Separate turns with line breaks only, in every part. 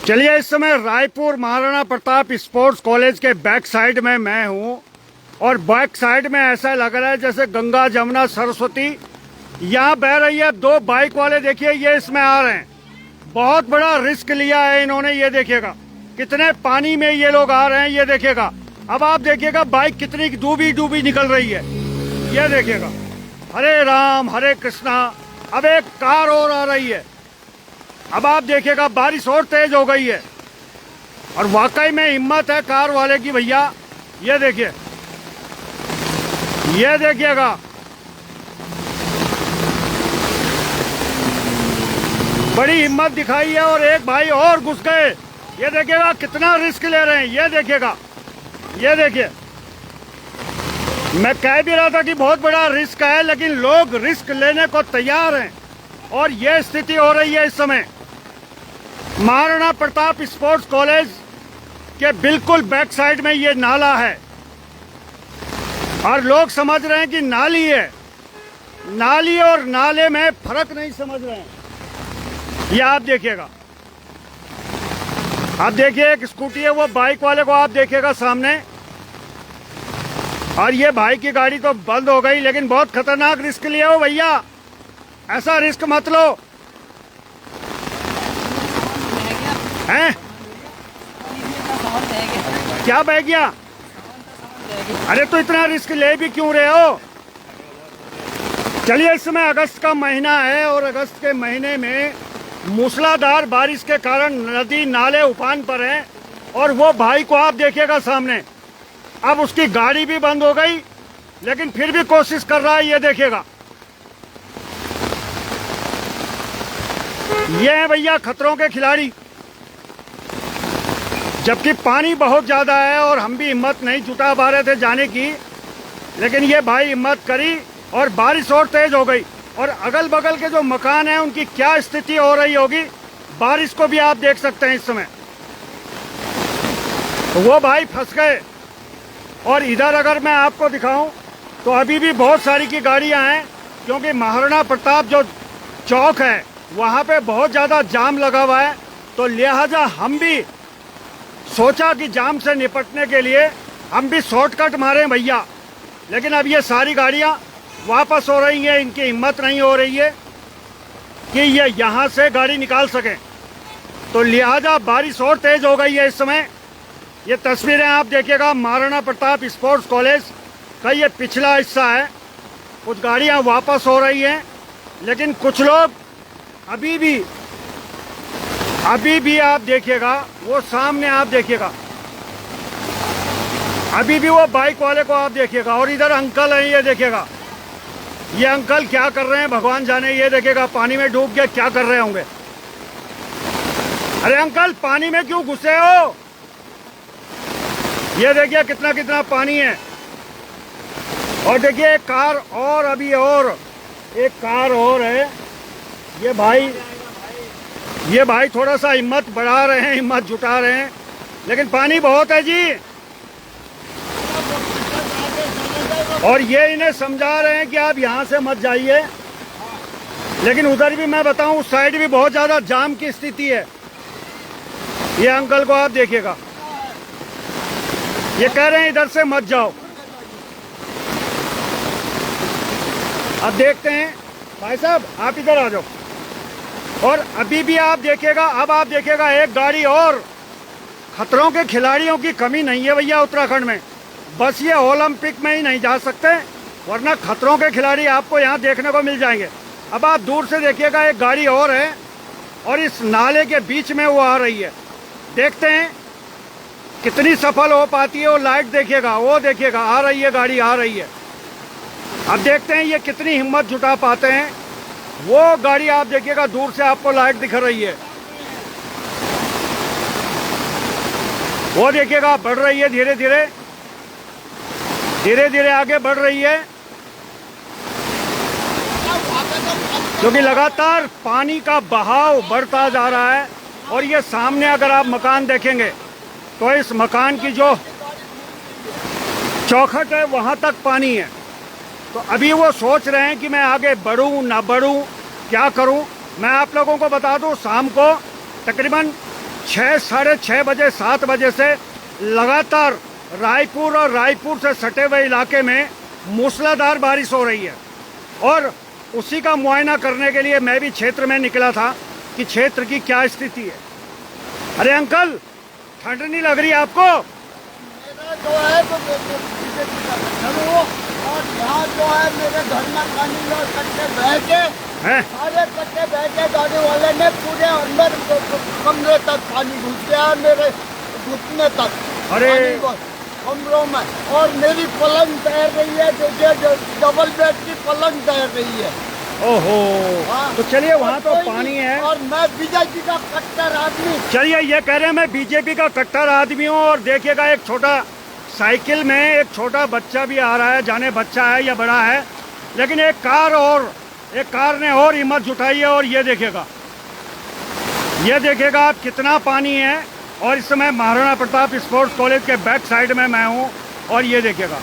चलिए, इस समय रायपुर महाराणा प्रताप स्पोर्ट्स कॉलेज के बैक साइड में मैं हूँ और बैक साइड में ऐसा लग रहा है जैसे गंगा जमुना सरस्वती यहाँ बह रही है। दो बाइक वाले देखिए ये इसमें आ रहे हैं, बहुत बड़ा रिस्क लिया है इन्होंने। ये देखिएगा कितने पानी में ये लोग आ रहे हैं, ये देखिएगा। अब आप देखिएगा बाइक कितनी डूबी डूबी निकल रही है, ये देखिएगा। हरे राम हरे कृष्णा। अब एक कार और आ रही है। अब आप देखिएगा बारिश और तेज हो गई है और वाकई में हिम्मत है कार वाले की भैया। ये देखिए, ये देखिएगा। बड़ी हिम्मत दिखाई है और एक भाई और घुस गए। ये देखिएगा कितना रिस्क ले रहे हैं, ये देखिएगा। ये देखिए, मैं कह भी रहा था कि बहुत बड़ा रिस्क है, लेकिन लोग रिस्क लेने को तैयार हैं और ये स्थिति हो रही है इस समय। महाराणा प्रताप स्पोर्ट्स कॉलेज के बिल्कुल बैक साइड में ये नाला है और लोग समझ रहे हैं कि नाली है। नाली और नाले में फर्क नहीं समझ रहे हैं। ये आप देखिएगा, आप देखिए एक स्कूटी है, वो बाइक वाले को आप देखिएगा सामने, और ये भाई की गाड़ी तो बंद हो गई, लेकिन बहुत खतरनाक रिस्क लिया हो भैया। ऐसा रिस्क मत लो हैं। क्या बह गया? अरे तो इतना रिस्क ले भी क्यों रहे हो? चलिए, इस समय अगस्त का महीना है और अगस्त के महीने में मूसलाधार बारिश के कारण नदी नाले उफान पर हैं और वो भाई को आप देखिएगा सामने। अब उसकी गाड़ी भी बंद हो गई, लेकिन फिर भी कोशिश कर रहा है। ये देखिएगा, ये है भैया खतरों के खिलाड़ी। जबकि पानी बहुत ज्यादा है और हम भी हिम्मत नहीं जुटा पा रहे थे जाने की, लेकिन ये भाई हिम्मत करी और बारिश और तेज हो गई। और अगल बगल के जो मकान हैं उनकी क्या स्थिति हो रही होगी, बारिश को भी आप देख सकते हैं इस समय। तो वो भाई फंस गए। और इधर अगर मैं आपको दिखाऊं तो अभी भी बहुत सारी की गाड़ियां हैं, क्योंकि महाराणा प्रताप जो चौक है वहां पे बहुत ज्यादा जाम लगा हुआ है। तो लिहाजा हम भी सोचा कि जाम से निपटने के लिए हम भी शॉर्टकट मारे भैया, लेकिन अब ये सारी गाड़ियां वापस हो रही हैं। इनकी हिम्मत नहीं हो रही है कि ये यहाँ से गाड़ी निकाल सकें, तो लिहाजा बारिश और तेज हो गई है इस समय। ये तस्वीरें आप देखिएगा, महाराणा प्रताप स्पोर्ट्स कॉलेज का ये पिछला हिस्सा है। कुछ गाड़ियां वापस हो रही हैं, लेकिन कुछ लोग अभी भी आप देखिएगा, वो सामने आप देखिएगा, अभी भी वो बाइक वाले को आप देखिएगा। और इधर अंकल हैं, ये देखिएगा, ये अंकल क्या कर रहे हैं भगवान जाने। ये देखिएगा पानी में डूब के क्या कर रहे होंगे। अरे अंकल, पानी में क्यों घुसे हो? ये देखिए कितना कितना पानी है। और देखिए एक कार और, अभी और एक कार और है। ये भाई थोड़ा सा हिम्मत बढ़ा रहे हैं, हिम्मत जुटा रहे हैं, लेकिन पानी बहुत है जी। और ये इन्हें समझा रहे हैं कि आप यहाँ से मत जाइए, लेकिन उधर भी मैं बताऊं उस साइड भी बहुत ज्यादा जाम की स्थिति है। ये अंकल को आप देखिएगा, ये कह रहे हैं इधर से मत जाओ। अब देखते हैं, भाई साहब आप इधर आ जाओ। और अभी भी आप देखिएगा, अब आप देखिएगा एक गाड़ी और। खतरों के खिलाड़ियों की कमी नहीं है भैया उत्तराखंड में। बस ये ओलंपिक में ही नहीं जा सकते, वरना खतरों के खिलाड़ी आपको यहाँ देखने को मिल जाएंगे। अब आप दूर से देखिएगा एक गाड़ी और है और इस नाले के बीच में वो आ रही है। देखते हैं कितनी सफल हो पाती है। वो लाइट देखिएगा, वो देखिएगा आ रही है, गाड़ी आ रही है। अब देखते हैं ये कितनी हिम्मत जुटा पाते हैं। वो गाड़ी आप देखिएगा, दूर से आपको लाइट दिख रही है, वो देखिएगा बढ़ रही है, धीरे धीरे धीरे धीरे आगे बढ़ रही है, क्योंकि लगातार पानी का बहाव बढ़ता जा रहा है। और ये सामने अगर आप मकान देखेंगे तो इस मकान की जो चौखट है वहां तक पानी है। तो अभी वो सोच रहे हैं कि मैं आगे बढ़ूं ना बढ़ूं, क्या करूं। मैं आप लोगों को बता दूं, शाम को तकरीबन 6, साढ़े 6 बजे 7 बजे से लगातार रायपुर और रायपुर से सटे हुए इलाके में मूसलाधार बारिश हो रही है। और उसी का मुआयना करने के लिए मैं भी क्षेत्र में निकला था कि क्षेत्र की क्या स्थिति है। अरे अंकल, ठंड नहीं लग रही आपको?
मेरा जो है तो और यहाँ जो है मेरे घर में पानी जो कट्टे बह के
हैं?
सारे कट्टे बह के गाड़ी वाले ने पूरे अंदर कमरे तक पानी घुस गया मेरे घुटने तक।
अरे
कमरों में, और मेरी पलंग तैर रही है, जो डबल बेड की पलंग तैर रही है।
ओहो,
हाँ,
तो चलिए वहाँ तो पानी है।
और मैं बीजेपी का कट्टर आदमी।
चलिए, ये कह रहे हैं मैं बीजेपी का कट्टर आदमी हूँ। और देखिएगा एक छोटा साइकिल में एक छोटा बच्चा भी आ रहा है, जाने बच्चा है या बड़ा है, लेकिन एक कार ने और हिम्मत जुटाई है। और ये देखिएगा आप कितना पानी है। और इस समय महाराणा प्रताप स्पोर्ट्स कॉलेज के बैक साइड में मैं हूँ। और ये देखिएगा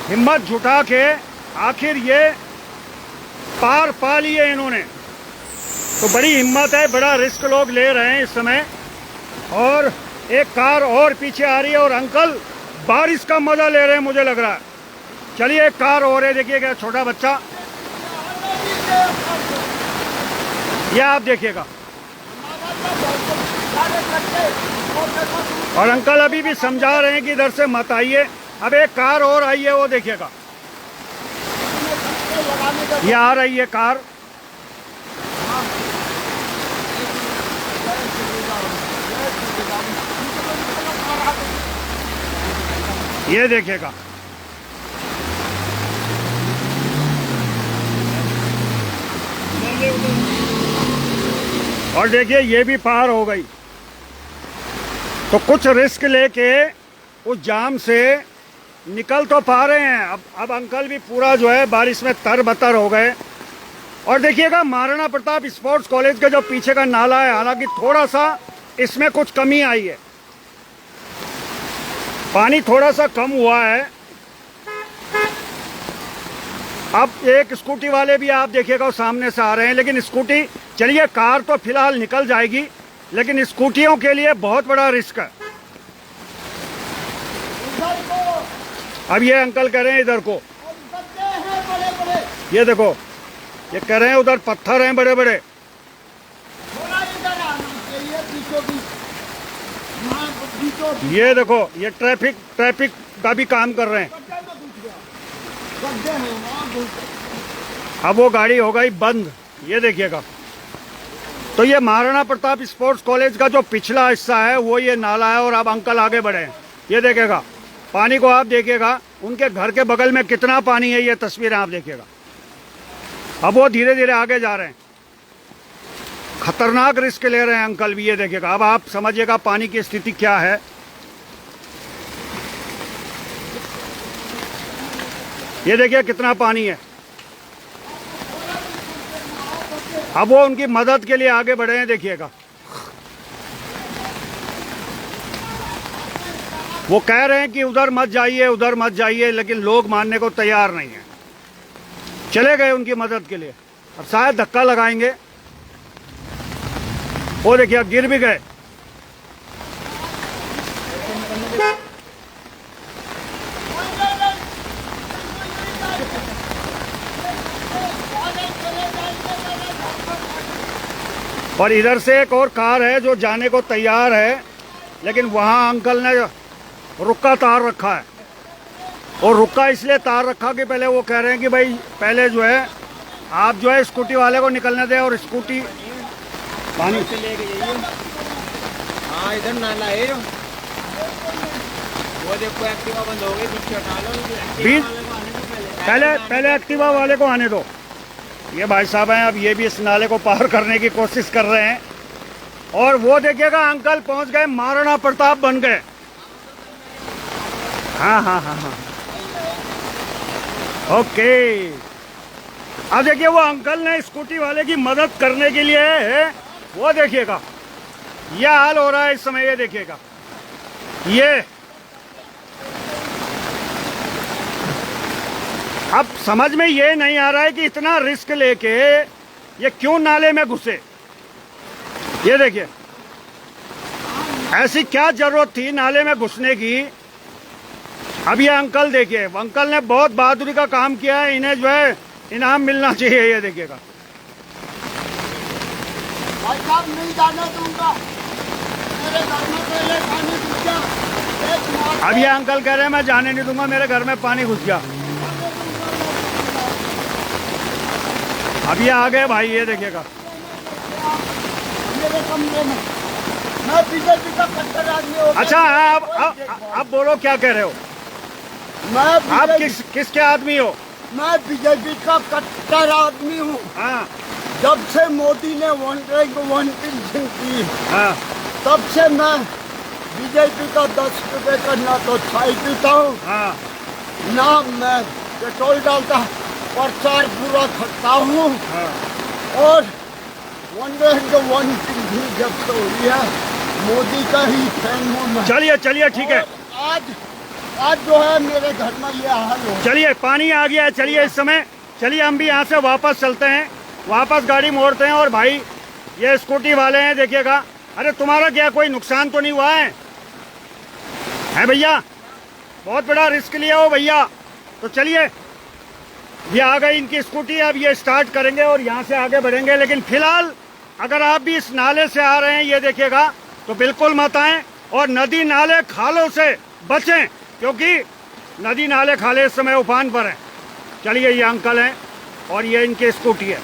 हिम्मत जुटा के आखिर ये पार पा लिए इन्होंने। तो बड़ी हिम्मत है, बड़ा रिस्क लोग ले रहे हैं इस समय। और एक कार और पीछे आ रही है और अंकल बारिश का मजा ले रहे हैं, मुझे लग रहा है। चलिए, एक कार और है, देखिएगा छोटा बच्चा, यह आप देखिएगा। और अंकल अभी भी समझा रहे हैं कि इधर से मत आइए। अब एक कार और आई है, वो देखिएगा, ये आ रही है कार। ये देखिएगा, और देखिए ये भी पार हो गई। तो कुछ रिस्क लेके उस जाम से निकल तो पा रहे हैं। अब अंकल भी पूरा जो है बारिश में तरबतर हो गए। और देखिएगा महाराणा प्रताप स्पोर्ट्स कॉलेज का जो पीछे का नाला है, हालांकि थोड़ा सा इसमें कुछ कमी आई है, पानी थोड़ा सा कम हुआ है। अब एक स्कूटी वाले भी आप देखिएगा वो सामने से आ रहे हैं, लेकिन स्कूटी, चलिए कार तो फिलहाल निकल जाएगी, लेकिन स्कूटियों के लिए बहुत बड़ा रिस्क है। अब ये अंकल कह रहे हैं इधर को, ये देखो, ये कह रहे हैं उधर पत्थर हैं बड़े बड़े। ये देखो, ये ट्रैफिक का भी काम कर रहे हैं। अब वो गाड़ी हो गई बंद, ये देखिएगा। तो ये महाराणा प्रताप स्पोर्ट्स कॉलेज का जो पिछला हिस्सा है वो ये नाला है। और अब अंकल आगे बढ़े हैं, ये देखिएगा पानी को, आप देखिएगा उनके घर के बगल में कितना पानी है, ये तस्वीरें आप देखिएगा। अब वो धीरे धीरे आगे जा रहे हैं, खतरनाक रिस्क ले रहे हैं अंकल भी, ये देखिएगा। अब आप समझिएगा पानी की स्थिति क्या है। ये देखिए कितना पानी है। अब वो उनकी मदद के लिए आगे बढ़े हैं, देखिएगा। वो कह रहे हैं कि उधर मत जाइए, उधर मत जाइए, लेकिन लोग मानने को तैयार नहीं है। चले गए उनकी मदद के लिए, अब शायद धक्का लगाएंगे। वो देखिए गिर भी गए। और इधर से एक और कार है जो जाने को तैयार है, लेकिन वहां अंकल ने रुक्का तार रखा है। और रुक्का इसलिए तार रखा कि पहले वो कह रहे हैं कि भाई पहले जो है आप जो है स्कूटी वाले को निकलने दें। और स्कूटी पानी
से लेके जाइए। हाँ, इधर नाला है जो, वो देखो एक्टिवा बंद हो गई, पीछे हटा लो।
पहले एक्टिवा वाले को आने दो। ये भाई साहब हैं, अब ये भी इस नाले को पार करने की कोशिश कर रहे हैं। और वो देखिएगा अंकल पहुंच गए, महाराणा प्रताप बन गए। हाँ हाँ हाँ हाँ, ओके। अब देखिए वो अंकल ने स्कूटी वाले की मदद करने के लिए है, वो देखिएगा ये हाल हो रहा है इस समय। ये देखिएगा, ये अब समझ में ये नहीं आ रहा है कि इतना रिस्क लेके ये क्यों नाले में घुसे। ये देखिए ऐसी क्या जरूरत थी नाले में घुसने की। अब ये अंकल देखिए, अंकल ने बहुत बहादुरी का काम किया है, इन्हें जो है इनाम मिलना चाहिए। ये देखिएगा
भाई साहब, नहीं जाने दूंगा, मेरे घर में पहले पानी घुस गया।
अब ये अंकल कह रहे हैं मैं जाने नहीं दूंगा, मेरे घर में पानी घुस गया। अब ये आ गए भाई, ये देखिएगा।
मेरे कमरे में मैं बीजेपी का कट्टर आदमी हूँ।
अच्छा आप बोलो क्या कह रहे हो? आप किसके आदमी हो?
मैं बीजेपी का कट्टर आदमी हूँ।
हाँ
जब से मोदी ने वन पेंशन की,
हाँ,
तब से मैं बीजेपी का 10 रुपए का ना तो चाय पीता हूँ,
हाँ,
ना मैं पेट्रोल डालता, प्रचार पूरा करता हूँ।
हाँ।
और वन पेंशन जब से हुई है, मोदी का ही फैन हूँ मैं।
चलिए ठीक है।
और आज जो है मेरे घर में ये हाल हो।
चलिए पानी आ गया है, चलिए इस समय चलिए हम भी यहाँ से वापस चलते हैं, वापस गाड़ी मोड़ते हैं। और भाई ये स्कूटी वाले हैं, देखिएगा। अरे तुम्हारा क्या कोई नुकसान तो नहीं हुआ है भैया? बहुत बड़ा रिस्क लिया हो भैया। तो चलिए, ये आ गई इनकी स्कूटी, अब ये स्टार्ट करेंगे और यहाँ से आगे बढ़ेंगे। लेकिन फिलहाल अगर आप भी इस नाले से आ रहे हैं, ये देखिएगा, तो बिल्कुल मत आएं और नदी नाले खालों से बचें, क्योंकि नदी नाले खाले इस समय उफान पर हैं। चलिए, ये अंकल हैं और ये इनकी स्कूटी है।